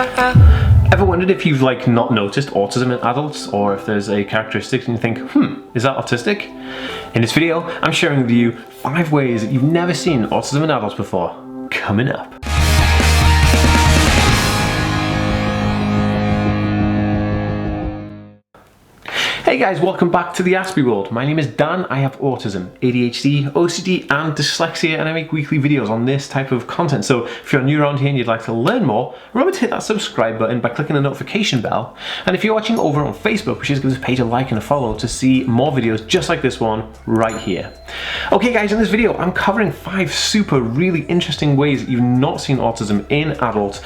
Ever wondered if you've not noticed autism in adults, or if there's a characteristic and you think, is that autistic? In this video, I'm sharing with you 5 ways that you've never seen autism in adults before, coming up. Hey guys, welcome back to TheAspieWorld. My name is Dan. I have autism, ADHD, OCD and dyslexia, and I make weekly videos on this type of content. So if you're new around here and you'd like to learn more, remember to hit that subscribe button by clicking the notification bell. And if you're watching over on Facebook, please give this page a like and a follow to see more videos just like this one right here. Okay guys, in this video I'm covering 5 really interesting ways that you've not seen autism in adults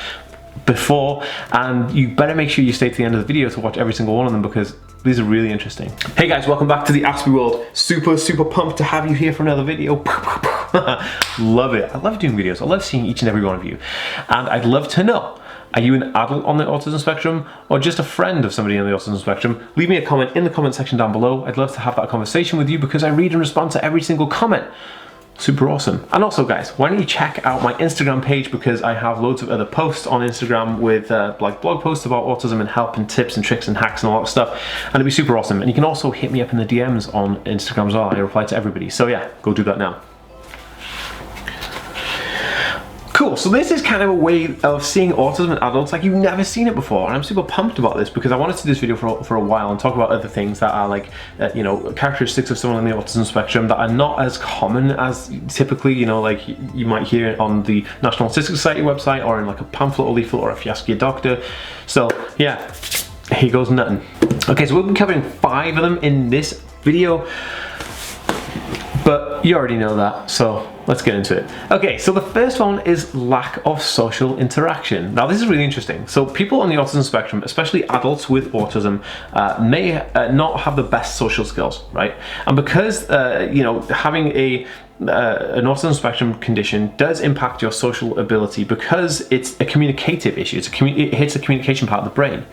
before, and you better make sure you stay to the end of the video to watch every single one of them because these are really interesting. Hey guys, welcome back to the TheAspieWorld. Super pumped to have you here for another video. Love it. I love doing videos. I love seeing each and every one of you. And I'd love to know, are you an adult on the autism spectrum or just a friend of somebody on the autism spectrum? Leave me a comment in the comment section down below. I'd love to have that conversation with you because I read and respond to every single comment. Super awesome. And also guys, why don't you check out my Instagram page, because I have loads of other posts on Instagram with blog posts about autism and help and tips and tricks and hacks and all that stuff, and it'd be super awesome. And you can also hit me up in the DMs on Instagram as well. I reply to everybody, so yeah, go do that now. Cool, so this is kind of a way of seeing autism in adults like you've never seen it before, and I'm super pumped about this because I wanted to do this video for a while and talk about other things that are you know, characteristics of someone on the autism spectrum that are not as common as typically, you know, like you might hear on the National Autistic Society website or in like a pamphlet or leaflet or if you ask your doctor. So yeah, here goes nothing. Okay, so we'll be covering 5 of them in this video, but you already know that, so let's get into it. Okay, so the first one is lack of social interaction. Now this is really interesting. So people on the autism spectrum, especially adults with autism, may not have the best social skills, right? And because you know, having an autism spectrum condition does impact your social ability because it's a communicative issue. It hits the communication part of the brain.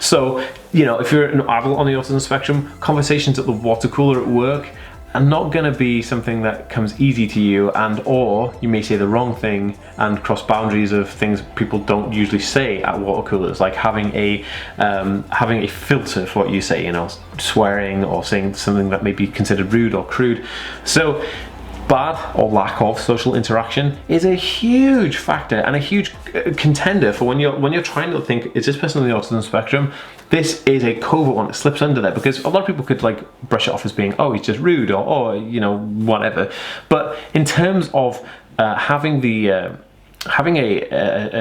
So, you know, if you're an adult on the autism spectrum, conversations at the water cooler at work are not going to be something that comes easy to you, and or you may say the wrong thing and cross boundaries of things people don't usually say at water coolers, like having a filter for what you say, you know, swearing or saying something that may be considered rude or crude. So bad or lack of social interaction is a huge factor and a huge contender for when you're trying to think, is this person on the autism spectrum? This is a covert one that slips under there, because a lot of people could like brush it off as being, oh, he's just rude, or you know, whatever. But in terms of having an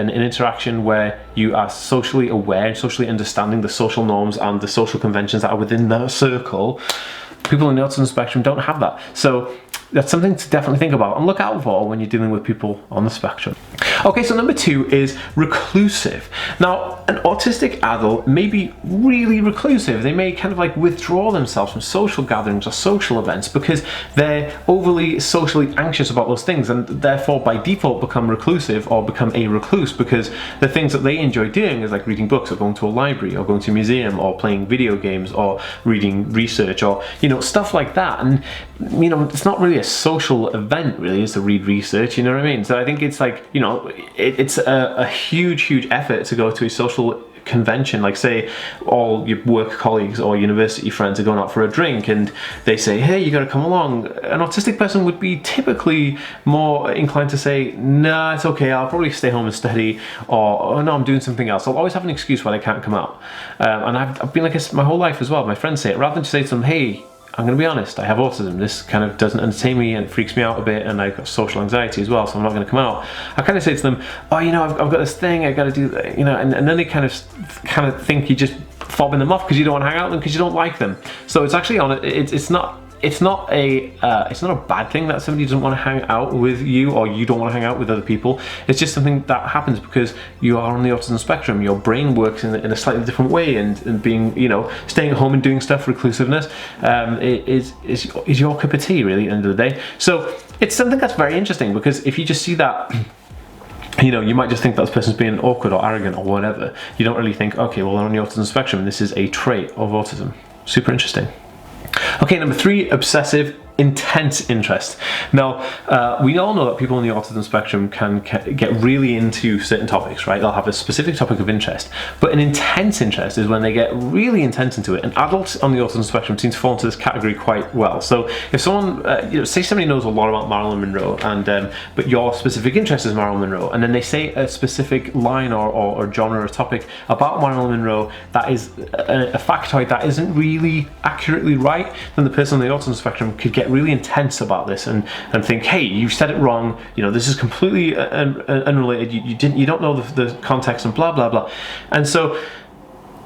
interaction where you are socially aware and socially understanding the social norms and the social conventions that are within that circle, people on the autism spectrum don't have that. So that's something to definitely think about and look out for when you're dealing with people on the spectrum. Okay, so number 2 is reclusive. Now, an autistic adult may be really reclusive. They may kind of like withdraw themselves from social gatherings or social events because they're overly socially anxious about those things, and therefore by default become reclusive or become a recluse, because the things that they enjoy doing is like reading books or going to a library or going to a museum or playing video games or reading research or, you know, stuff like that. And, you know, it's not really a social event really is to read research, you know what I mean? So I think it's like, you know, it's a huge effort to go to a social convention, like say all your work colleagues or university friends are going out for a drink and they say, hey, you gotta come along. An autistic person would be typically more inclined to say, nah, it's okay, I'll probably stay home and study, or oh, no, I'm doing something else. I'll always have an excuse why they can't come out. And I've been like this my whole life as well. My friends say it, rather than just say to them, hey, I'm going to be honest, I have autism, this kind of doesn't entertain me and freaks me out a bit, and I've got social anxiety as well, so I'm not going to come out. I kind of say to them, oh, you know, I've got this thing, I've got to do that, you know, and then they kind of think you're just fobbing them off because you don't want to hang out with them because you don't like them. So it's actually it's not a bad thing that somebody doesn't want to hang out with you or you don't want to hang out with other people. It's just something that happens because you are on the autism spectrum. Your brain works in a slightly different way, and being, you know, staying at home and doing stuff, reclusiveness, is your cup of tea really at the end of the day. So it's something that's very interesting, because if you just see that, you know, you might just think that this person's being awkward or arrogant or whatever. You don't really think, okay, well, they're on the autism spectrum and this is a trait of autism. Super interesting. Okay, number 3, obsessive intense interest. Now, we all know that people on the autism spectrum can get really into certain topics, right? They'll have a specific topic of interest, but an intense interest is when they get really intense into it. And adults on the autism spectrum seem to fall into this category quite well. So if someone, say somebody knows a lot about Marilyn Monroe, and but your specific interest is Marilyn Monroe, and then they say a specific line or genre or topic about Marilyn Monroe that is a factoid that isn't really accurately right, then the person on the autism spectrum could get really intense about this and think, hey, you said it wrong, this is completely unrelated, you don't know the context and blah blah blah. And so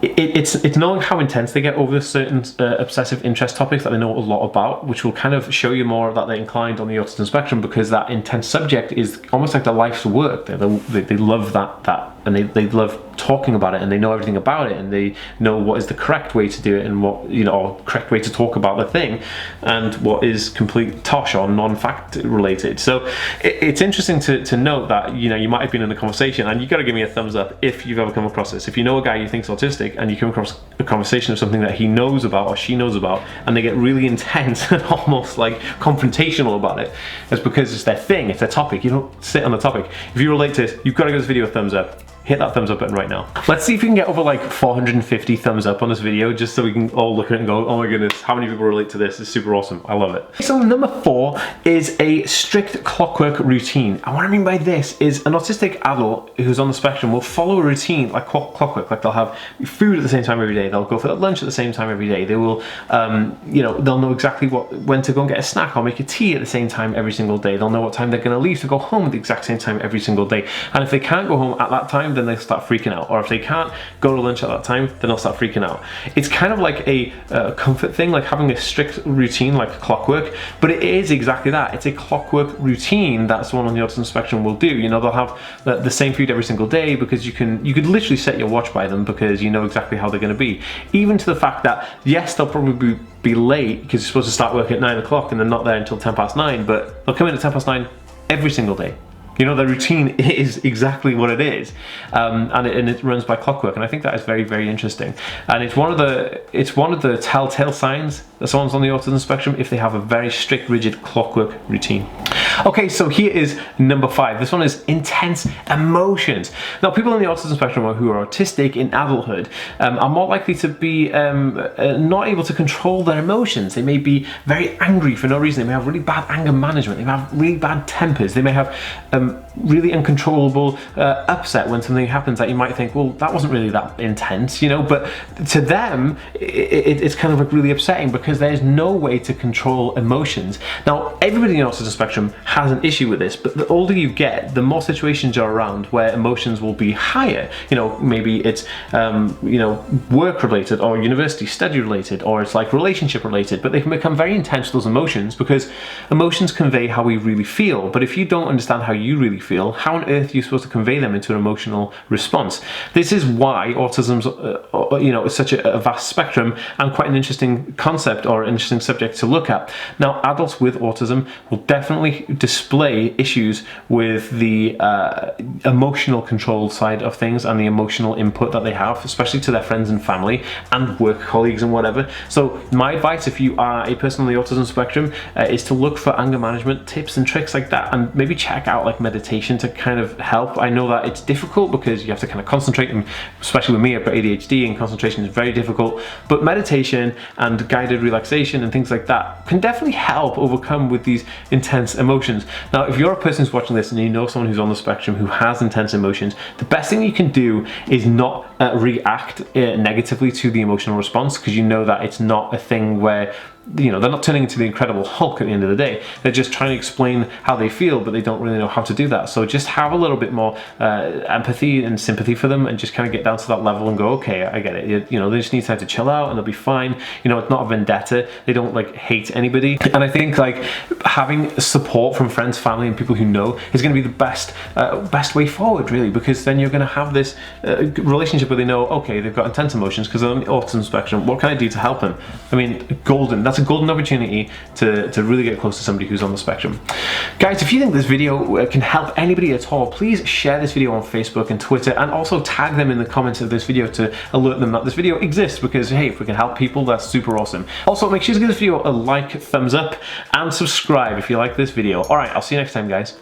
it's knowing how intense they get over certain obsessive interest topics that they know a lot about, which will kind of show you more that they're inclined on the autism spectrum, because that intense subject is almost like their life's work. They love that and they love talking about it, and they know everything about it, and they know what is the correct way to do it, and what, or correct way to talk about the thing, and what is complete tosh or non-fact related. So it's interesting to note that you might have been in a conversation, and you got to give me a thumbs up if you've ever come across this. If you know a guy you think's autistic and you come across a conversation of something that he knows about or she knows about, and they get really intense and almost like confrontational about it, it's because it's their thing, it's their topic. You don't sit on the topic. If you relate to this, you've got to give this video a thumbs up. Hit that thumbs up button right now. Let's see if we can get over like 450 thumbs up on this video, just so we can all look at it and go, oh my goodness, how many people relate to this? It's super awesome. I love it. So number 4 is a strict clockwork routine. And what I mean by this is an autistic adult who's on the spectrum will follow a routine like clockwork. Like they'll have food at the same time every day. They'll go for lunch at the same time every day. They will, they'll know exactly when to go and get a snack or make a tea at the same time every single day. They'll know what time they're going to leave to go home at the exact same time every single day. And if they can't go home at that time, then they start freaking out. Or if they can't go to lunch at that time, then they'll start freaking out. It's kind of like a comfort thing, like having a strict routine like clockwork, but it is exactly that. It's a clockwork routine that someone on the autism spectrum will do. They'll have the same food every single day, because you could literally set your watch by them, because you know exactly how they're going to be. Even to the fact that, yes, they'll probably be late because you're supposed to start work at 9 o'clock and they're not there until 9:10, but they'll come in at 9:10 every single day. The routine is exactly what it is, and it runs by clockwork, and I think that is very, very interesting. And it's one of the telltale signs that someone's on the autism spectrum if they have a very strict, rigid clockwork routine. Okay, so here is number 5. This one is intense emotions. Now, people on the autism spectrum who are autistic in adulthood are more likely to be not able to control their emotions. They may be very angry for no reason. They may have really bad anger management. They may have really bad tempers. They may have really uncontrollable upset when something happens that you might think, well, that wasn't really that intense, but to them it's kind of like really upsetting, because there's no way to control emotions. Now, everybody in the autism spectrum has an issue with this, but the older you get, the more situations are around where emotions will be higher. Maybe it's work related, or university study related, or it's like relationship related, but they can become very intense, those emotions, because emotions convey how we really feel. But if you don't understand how you really feel, how on earth are you supposed to convey them into an emotional response? This is why autism's is such a vast spectrum and quite an interesting concept, or an interesting subject to look at. Now, adults with autism will definitely display issues with the emotional control side of things and the emotional input that they have, especially to their friends and family and work colleagues and whatever. So my advice, if you are a person on the autism spectrum, is to look for anger management tips and tricks like that, and maybe check out like meditation to kind of help. I know that it's difficult because you have to kind of concentrate, and especially with me, I've got ADHD and concentration is very difficult, but meditation and guided relaxation and things like that can definitely help overcome with these intense emotions. Now, if you're a person who's watching this and you know someone who's on the spectrum who has intense emotions, the best thing you can do is not react negatively to the emotional response, because you know that it's not a thing where they're not turning into the Incredible Hulk at the end of the day. They're just trying to explain how they feel, but they don't really know how to do that. So just have a little bit more empathy and sympathy for them, and just kind of get down to that level and go, okay, I get it. They just need time to chill out and they'll be fine. It's not a vendetta. They don't like hate anybody. And I think like having support from friends, family, and people who know is going to be the best way forward, really, because then you're going to have this relationship where they know, okay, they've got intense emotions because they're on the autism spectrum. What can I do to help them? I mean, golden. That's that's a golden opportunity to really get close to somebody who's on the spectrum. Guys, if you think this video can help anybody at all, please share this video on Facebook and Twitter, and also tag them in the comments of this video to alert them that this video exists, because hey, if we can help people, that's super awesome. Also, make sure to give this video a like, thumbs up, and subscribe if you like this video. Alright, I'll see you next time, guys.